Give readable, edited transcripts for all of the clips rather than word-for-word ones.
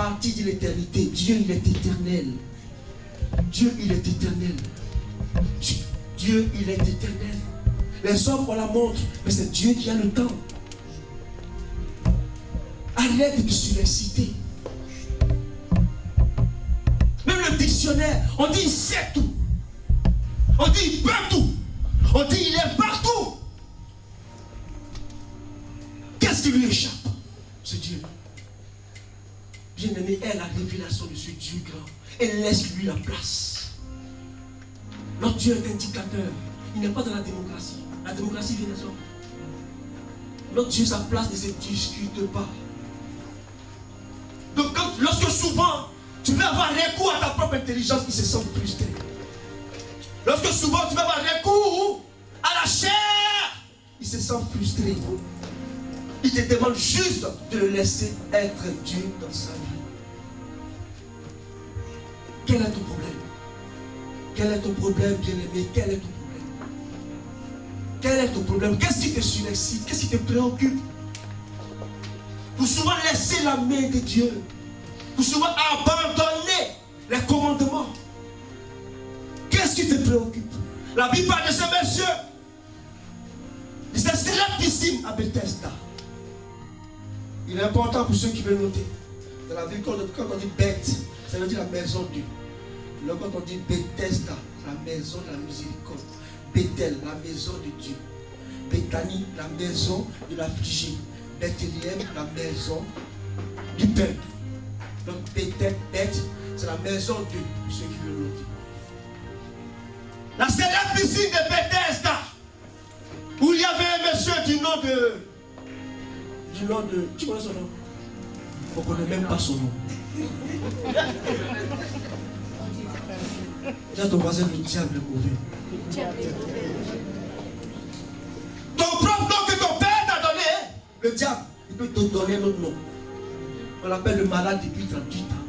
partir de l'éternité. Dieu, il est éternel. Dieu, il est éternel. Dieu, il est éternel. Les hommes, on la montre, mais c'est Dieu qui a le temps. Arrête de surexciter. Même le dictionnaire, on dit il sait tout. On dit il peut tout. On dit il est partout. Qu'est-ce qui lui échappe? C'est Dieu. Bien-aimé, est la révélation de ce Dieu grand. Et laisse-lui la place. Notre Dieu est indicateur. Il n'est pas dans la démocratie. La démocratie vient des hommes. Notre Dieu, sa place ne se discute pas. Donc, lorsque souvent, tu veux avoir recours à ta propre intelligence, il se sent frustré. Lorsque souvent, tu veux avoir recours à la chair, il se sent frustré. Il te demande juste de le laisser être Dieu dans sa vie. Quel est ton problème? Quel est ton problème, bien-aimé? Quel est ton problème? Quel est ton problème? Qu'est-ce qui te surexcite? Qu'est-ce qui te préoccupe? Pour souvent laisser la main de Dieu. Pour souvent abandonner les commandements. Qu'est-ce qui te préoccupe? La Bible parle de ce monsieur. C'est célèbrissime à Bethesda. Il est important pour ceux qui veulent noter. Dans la Bible, quand on dit Beth, ça veut dire la maison de Dieu. Là, quand on dit Bethesda, la maison de la miséricorde. Bethel, la maison de Dieu. Bethanie, la maison de l'affligé. Bethléem, la maison du peuple. Donc Bethel, Beth, c'est la maison de Dieu, pour ceux qui veulent noter. La célèbre piscine de Bethesda, où il y avait un monsieur du nom de... Tu connais son nom? On ne connaît même pas son nom. Dis à ton voisin, le diable est mauvais. Ton propre nom que ton père t'a donné, le diable, il peut te donner un autre nom. On l'appelle le malade depuis 38 ans.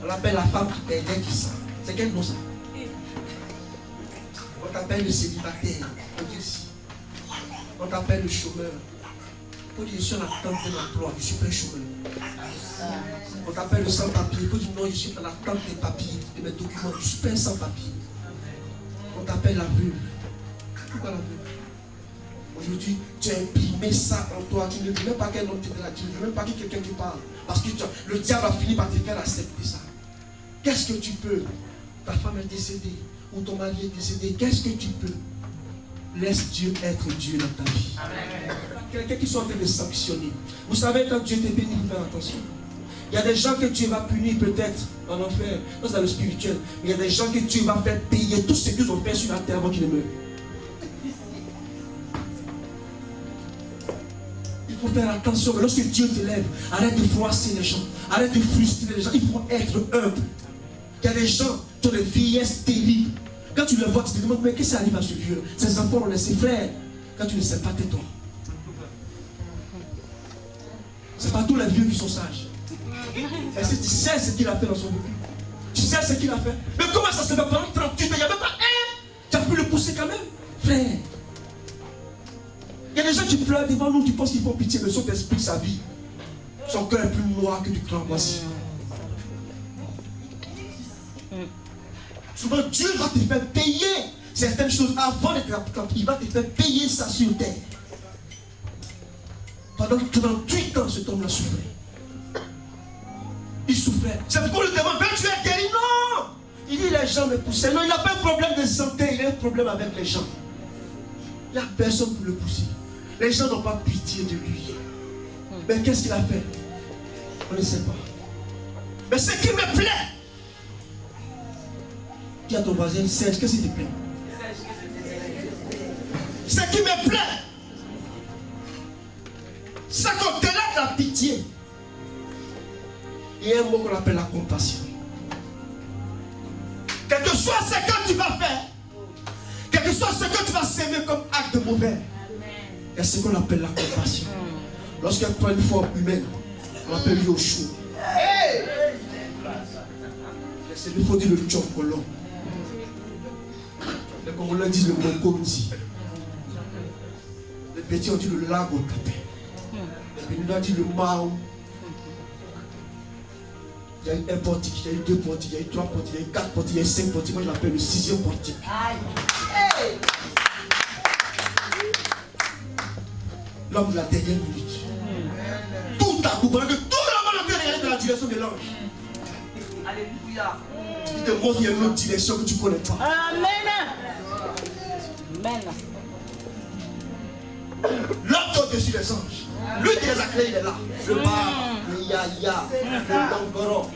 On l'appelle la femme qui perdait du sang. C'est quel nom ça? On t'appelle le célibataire. On dit si. On t'appelle le chômeur. On dit je suis en attente d'un emploi, je suis pas un chômeur. On t'appelle le sans-papier. Il faut dire non, je suis en attente des papiers, de mes documents, je suis pas un sans-papier. On t'appelle la veuve. Pourquoi la veuve? Aujourd'hui, tu as imprimé ça en toi. Tu ne veux même pas qu'un homme te dise, tu ne veux même pas que quelqu'un te parle. Parce que le diable a fini par te faire accepter ça. Qu'est-ce que tu peux? Ta femme est décédée ou ton mari est décédé. Qu'est-ce que tu peux? Laisse Dieu être Dieu dans ta vie. Quelqu'un qui soit en train de sanctionner. Vous savez, quand Dieu te bénit, faites attention. Il y a des gens que Dieu va punir peut-être en enfer. C'est dans le spirituel. Mais il y a des gens que Dieu va faire payer tout ce qu'ils ont fait sur la terre avant qu'ils ne meurent. Il faut faire attention. Lorsque Dieu te lève, arrête de froisser les gens. Arrête de frustrer les gens. Il faut être humble. Il y a des gens qui ont des vieillesses terribles. Quand tu le vois, tu te demandes, mais qu'est-ce qui arrive à ce vieux? Ses enfants ont laissé frère. Quand tu ne sais pas, tais-toi. C'est pas tous les vieux qui sont sages. Et si tu sais ce qu'il a fait dans son vécu, tu sais ce qu'il a fait. Mais comment ça se fait pendant 38 ans? Il n'y a même pas un. Tu as pu le pousser quand même, frère. Il y a des gens qui pleurent devant nous, qui pensent qu'ils font pitié, mais son esprit, sa vie. Son cœur est plus noir que du cran moisi. Souvent, Dieu va te faire payer certaines choses avant d'être appliqué. Il va te faire payer ça sur terre. Pendant 38 ans, cet homme-là souffrait. Il souffrait. C'est pourquoi on le demande, tu es guéri? Non! Il dit, les gens me poussaient. Non, il n'a pas un problème de santé, il a un problème avec les gens. Il n'y a personne pour le pousser. Les gens n'ont pas pitié de lui. Mais qu'est-ce qu'il a fait? On ne sait pas. Mais ce qui me plaît, dis à ton voisin, Serge, qu'est-ce qui te plaît? Ce qui me plaît, c'est qu'au-delà de la pitié, il y a un mot qu'on appelle la compassion. Quel que soit ce que tu vas faire, quel que soit ce que tu vas s'aimer comme acte de mauvais, il y a ce qu'on appelle la compassion. Lorsqu'il prend une forme humaine, on appelle Yoshua. Il faut dire le Tchonkolon. Les Congolais disent le Mokonzi. Les petits ont dit le Lago Tapé. Les Béninois disent le Mao. Il y a eu un portique, il y a eu 2 portiques, il y a eu 3 portiques, il y a eu 4 portiques, il y a eu 5 portiques. Moi je l'appelle le 6e portique. L'homme de la dernière minute. Tout à coup, pendant que tout le monde est dans la direction de l'ange. Alléluia. Il te montre qu'il y a une autre direction que tu ne connais pas. Amen. Amen. L'homme qui est au-dessus des anges. Lui qui les a créés, il est là. Le bar, le yaya, le dongoro.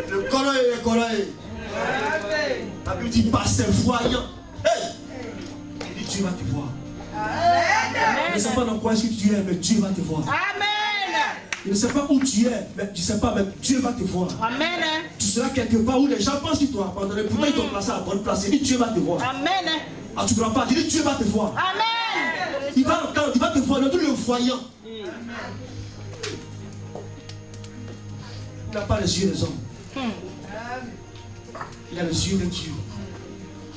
Le coroï et le coroï. La Bible dit pasteur voyant. Hey! Il dit Dieu va te voir. Il ne sait pas dans quoi est-ce que tu es, mais Dieu va te voir. Amen. Il ne sait pas où tu es, mais tu ne sais pas, mais Dieu va te voir. Amen. Tu seras quelque part où les gens pensent qu'ils t'ont abandonné. Pourtant, ils t'ont placé à la bonne place. Il dit Dieu va te voir. Amen. Ah, tu ne crois pas? Il dit Dieu va te voir. Amen. Il va entendre, il va te voir, tout le voyant. Il n'a pas les yeux des hommes. Il a les yeux de Dieu.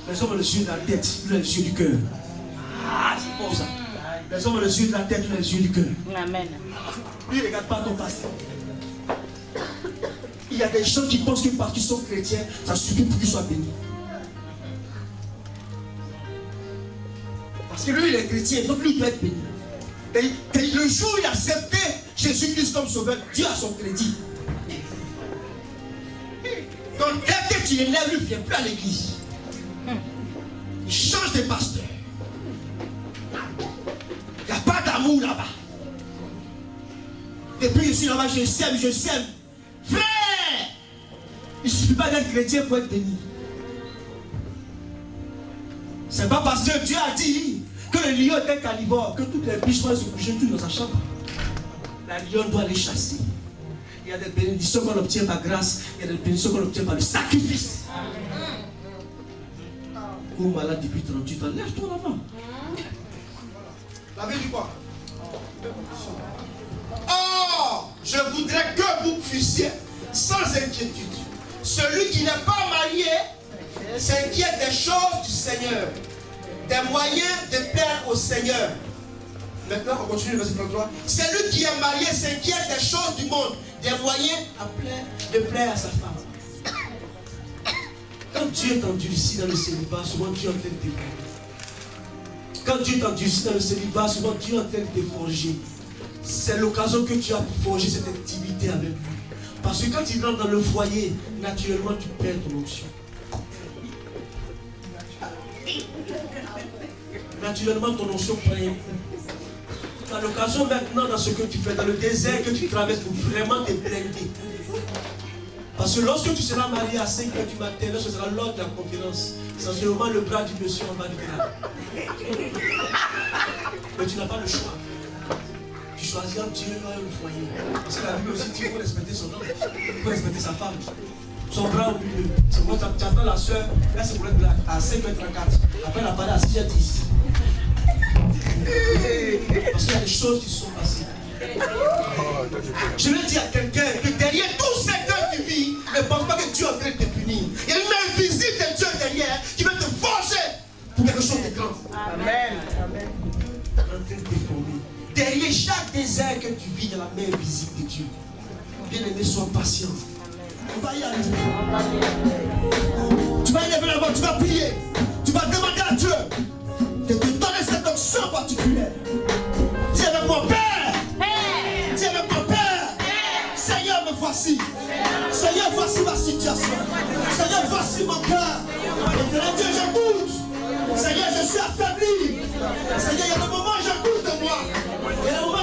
Les hommes ont les yeux de la tête, lui les yeux du cœur. Ah, c'est bon ça. Les hommes ont les yeux de la tête, lui les yeux du cœur. Amen. Lui, il ne regarde pas ton pasteur. Il y a des gens qui pensent que parce qu'ils sont chrétiens, ça suffit pour qu'ils soient bénis. Parce que lui, il est chrétien, donc lui, il doit être béni. Et le jour où il a accepté Jésus-Christ comme sauveur, Dieu a son crédit. Donc, dès que tu l'élèves, lui, il ne vient plus à l'église. Il change de pasteur. Il n'y a pas d'amour là-bas. Depuis que je suis là-bas, je sème. Frère! Il ne suffit pas d'être chrétien pour être béni. C'est pas parce que Dieu a dit que le lion était carnivore, que toutes les biches vont se coucher toutes dans sa chambre. La lion doit les chasser. Il y a des bénédictions qu'on obtient par grâce, il y a des bénédictions qu'on obtient par le sacrifice. Ou malade depuis 38 ans, lève-toi là-bas. La Bible dit quoi? Oh, je voudrais que vous fussiez sans inquiétude. Celui qui n'est pas marié s'inquiète des choses du Seigneur, des moyens de plaire au Seigneur. Maintenant, on continue le verset 33. Celui qui est marié s'inquiète des choses du monde, des moyens de plaire à sa femme. Quand Dieu t'endurcit dans le célibat, souvent Dieu est en train de te forger. Quand Dieu t'endurcit dans le célibat, souvent Dieu est en train de te forger. C'est l'occasion que tu as pour forger cette intimité avec lui. Parce que quand tu rentres dans le foyer, naturellement tu perds ton onction. Naturellement ton onction prend un coup. Tu as l'occasion maintenant dans ce que tu fais, dans le désert que tu traverses pour vraiment te blinder. Parce que lorsque tu seras marié à 5 h du matin, lorsque ce sera l'heure de la conférence, c'est seulement le bras du monsieur en bas du crâne. Mais tu n'as pas le choix. Tu choisis un Dieu le foyer. Parce que la Bible aussi dit qu'il faut respecter son homme, il faut respecter sa femme. Son bras au milieu. C'est moi, tu attends la soeur, là c'est pour être là, à 5 h 34. Après elle a parlé à 6 h 10. Parce qu'il y a des choses qui se sont passées. Je veux dire à quelqu'un que derrière tout ce que tu vis, ne pense pas que Dieu est en train de te punir. Il y a une main visible de Dieu derrière qui veut te venger pour quelque chose de grand. Amen. Amen. En train de te former. Derrière chaque désert que tu vis, il y a la main visible de Dieu. Bien-aimé, sois patient. On va y arriver. Tu vas y lever la main, tu vas prier. Tu vas demander à Dieu de te donner cette onction particulière. Dis avec mon Père. Dis avec mon Père. Seigneur, me voici. Seigneur, voici ma situation. Seigneur, voici mon cœur. Éternel Dieu, j'écoute. Seigneur, je suis affaibli. Seigneur, il y a des moments où j'écoute de moi. Il y a des moments